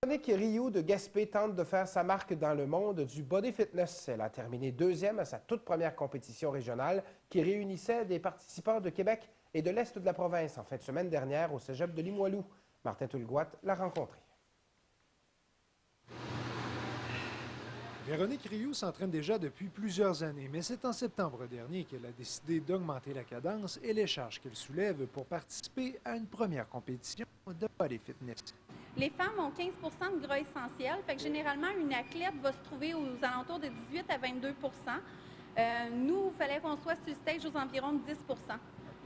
Véronique Rioux de Gaspé tente de faire sa marque dans le monde du body fitness. Elle a terminé deuxième à sa toute première compétition régionale qui réunissait des participants de Québec et de l'Est de la province en fin de semaine dernière au cégep de Limoilou. Martin Tulgoat l'a rencontré. Véronique Rioux s'entraîne déjà depuis plusieurs années, mais c'est en septembre dernier qu'elle a décidé d'augmenter la cadence et les charges qu'elle soulève pour participer à une première compétition de body fitness. Les femmes ont 15 de gras essentiel, fait que généralement, une athlète va se trouver aux alentours de 18 à 22 Nous, il fallait qu'on soit sur le stage aux environs de 10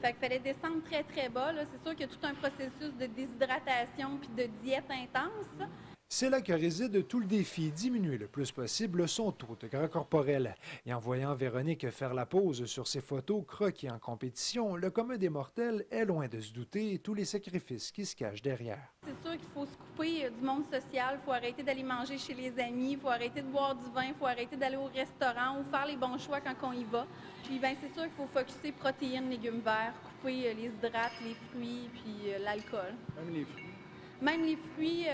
Fait qu'il fallait descendre très, très bas. C'est sûr qu'il y a tout un processus de déshydratation puis de diète intense. C'est là que réside tout le défi, diminuer le plus possible son taux de gras corporel. Et en voyant Véronique faire la pose sur ses photos croquis en compétition, le commun des mortels est loin de se douter tous les sacrifices qui se cachent derrière. C'est sûr qu'il faut se couper du monde social, il faut arrêter d'aller manger chez les amis, il faut arrêter de boire du vin, il faut arrêter d'aller au restaurant ou faire les bons choix quand on y va. Puis bien, c'est sûr qu'il faut focusser protéines, légumes verts, couper les hydrates, les fruits, puis l'alcool. Même les fruits? Même les fruits,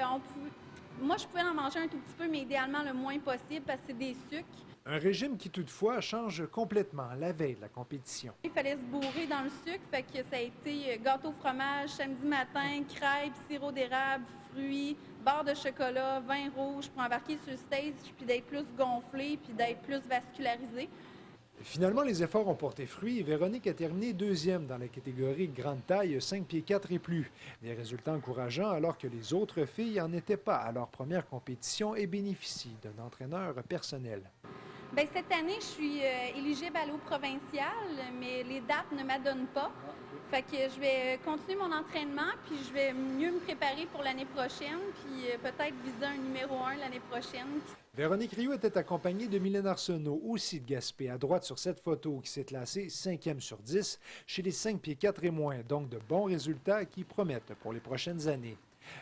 moi, je pouvais en manger un tout petit peu, mais idéalement le moins possible parce que c'est des sucres. Un régime qui, toutefois, change complètement la veille de la compétition. Il fallait se bourrer dans le sucre, fait que ça a été gâteau au fromage, samedi matin, crêpes, sirop d'érable, fruits, barre de chocolat, vin rouge pour embarquer sur le stage, puis d'être plus gonflé, puis d'être plus vascularisé. Finalement, les efforts ont porté fruit et Véronique a terminé deuxième dans la catégorie grande taille 5 pieds 4 et plus. Des résultats encourageants alors que les autres filles n'en étaient pas à leur première compétition et bénéficient d'un entraîneur personnel. Bien, cette année, je suis éligible à aller au provincial, mais les dates ne m'adonnent pas. Fait que je vais continuer mon entraînement, puis je vais mieux me préparer pour l'année prochaine, puis peut-être viser un numéro 1 l'année prochaine. Véronique Rioux était accompagnée de Mylène Arsenault, aussi de Gaspé, à droite sur cette photo, qui s'est classée 5e sur 10 chez les 5 pieds 4 et moins, donc de bons résultats qui promettent pour les prochaines années.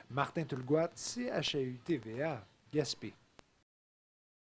Martin Tulgoat, CHAU TVA, Gaspé.